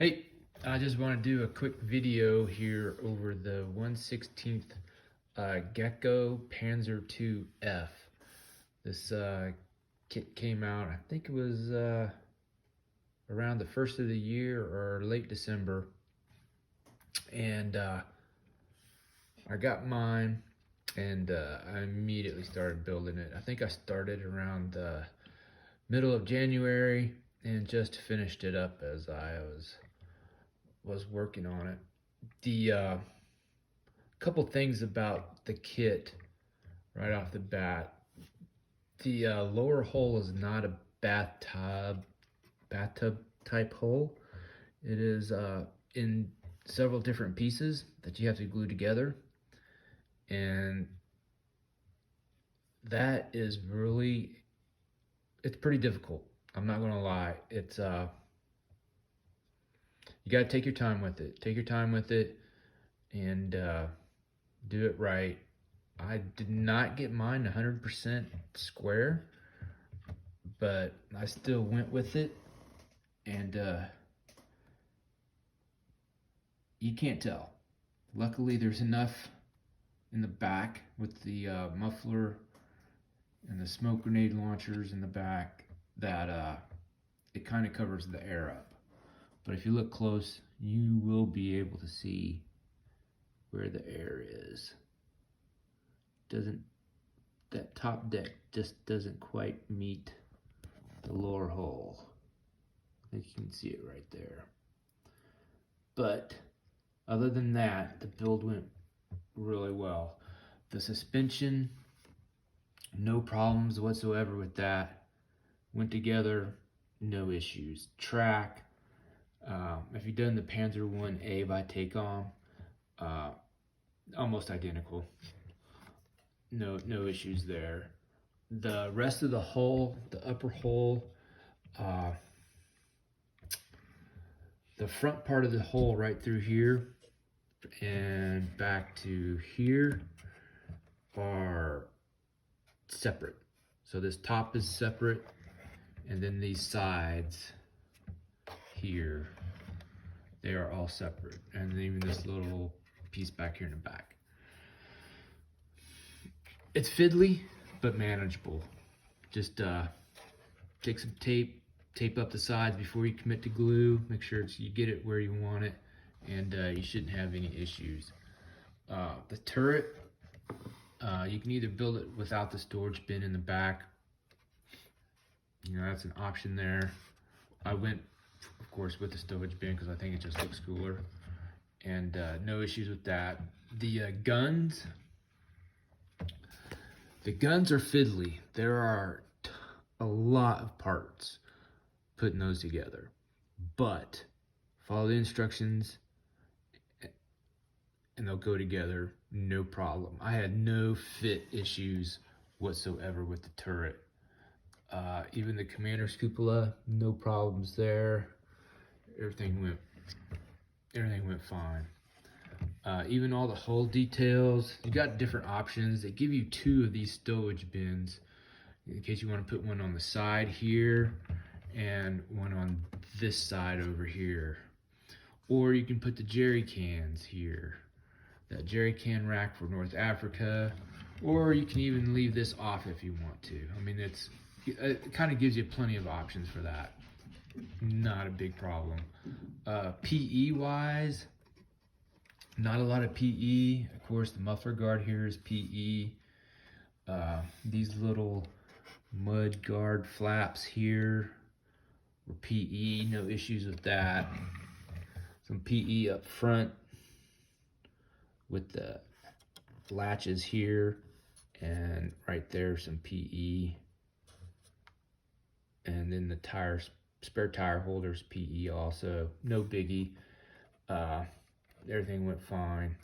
Hey, I just want to do a quick video here over the 1/16 Gecko Panzer II F. This kit came out, I think it was around the first of the year or late December. And I got mine and I immediately started building it. I think I started around the middle of January and just finished it up as I was working on it. The couple things about the kit right off the bat. The lower hole is not a bathtub type hole. It is in several different pieces that you have to glue together, and that is it's pretty difficult. I'm not gonna lie. It's you gotta take your time with it. Take your time with it and do it right. I did not get mine 100% square, but I still went with it, and you can't tell. Luckily, there's enough in the back with the muffler and the smoke grenade launchers in the back that it kind of covers the air up. But if you look close, you will be able to see where the air is. That top deck just doesn't quite meet the lower hole. I think you can see it right there. But other than that, the build went really well. The suspension, no problems whatsoever with that. Went together, no issues. Track, if you've done the Panzer I-A by Take-On, almost identical. No issues there. The rest of the hull, the upper hull, the front part of the hull right through here and back to here are separate. So this top is separate, and then these sides here, they are all separate. And even this little piece back here in the back. It's fiddly, but manageable. Just take some tape up the sides before you commit to glue. Make sure you get it where you want it, and you shouldn't have any issues. The turret, you can either build it without the storage bin in the back. You know, that's an option there. I went, of course, with the storage bin because I think it just looks cooler, and no issues with that. The guns. The guns are fiddly. There are a lot of parts putting those together, but follow the instructions and they'll go together, no problem. I had no fit issues whatsoever with the turret. Even the commander's cupola, no problems there. Everything went fine. Even all the hull details, you got different options. They give you two of these stowage bins in case you want to put one on the side here and one on this side over here. Or you can put the jerry cans here, that jerry can rack for North Africa, or you can even leave this off if you want to. I mean, it kind of gives you plenty of options for that. Not a big problem. PE wise, not a lot of PE. Of course, the muffler guard here is PE. These little mud guard flaps here were PE, no issues with that. Some PE up front with the latches here, and right there some PE. And then the spare tire holders PE also, no biggie. Everything went fine.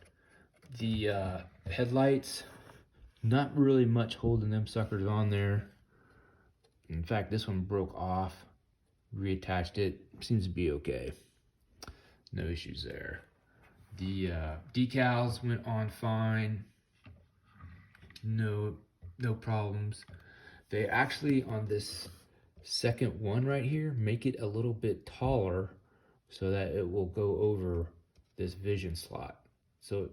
The headlights, not really much holding them suckers on there. In fact, this one broke off, reattached it, seems to be okay. No issues there. The decals went on fine. No problems. They actually, on this second one right here, make it a little bit taller so that it will go over this vision slot. So it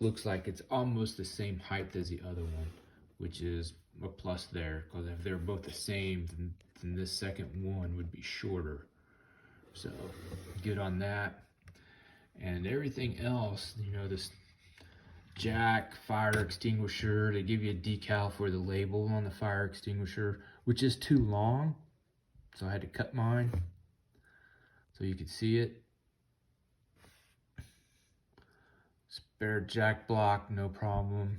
looks like it's almost the same height as the other one, which is a plus there, because if they're both the same, then this second one would be shorter. So good on that. And everything else, you know, this jack, fire extinguisher, they give you a decal for the label on the fire extinguisher, which is too long, so I had to cut mine so you could see it. Spare jack block, no problem.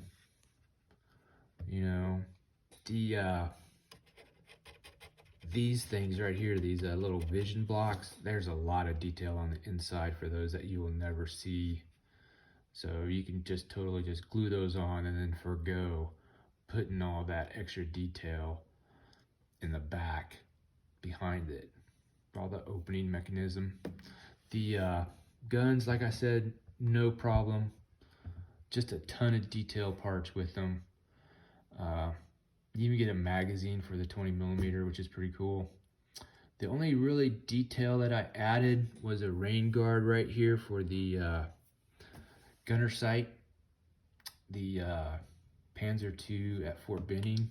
You know, these things right here, these little vision blocks, there's a lot of detail on the inside for those that you will never see. So you can just totally just glue those on and then forgo putting all that extra detail in the back behind it. All the opening mechanism. The guns, like I said, no problem. Just a ton of detail parts with them. You even get a magazine for the 20mm, which is pretty cool. The only really detail that I added was a rain guard right here for the gunner sight. The Panzer II at Fort Benning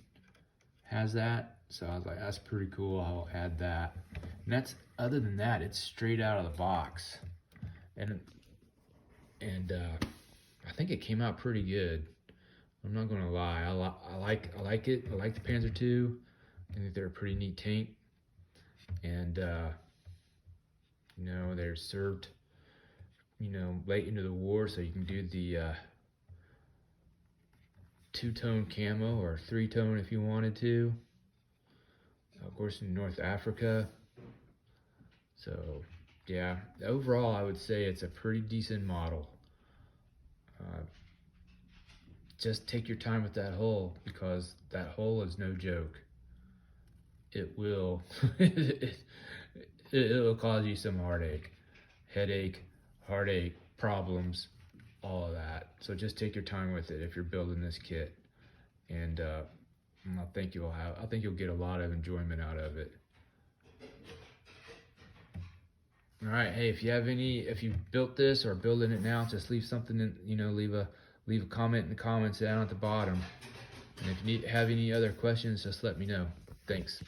has that, so I was like, that's pretty cool, I'll add that. And that's, other than that, it's straight out of the box. And I think it came out pretty good. I'm not gonna lie, I like it. I like the Panzer II. I think they're a pretty neat tank. And you know, they're served, you know, late into the war, so you can do the two-tone camo or three-tone if you wanted to. Of course, in North Africa. So yeah, overall I would say it's a pretty decent model. Just take your time with that hull, because that hull is no joke. It will it'll cause you some headache, heartache, problems, all of that. So just take your time with it if you're building this kit, and I think you'll get a lot of enjoyment out of it. All right, hey, if you built this or building it now, just leave something in, you know, leave a comment in the comments down at the bottom. And if you have any other questions, just let me know. Thanks.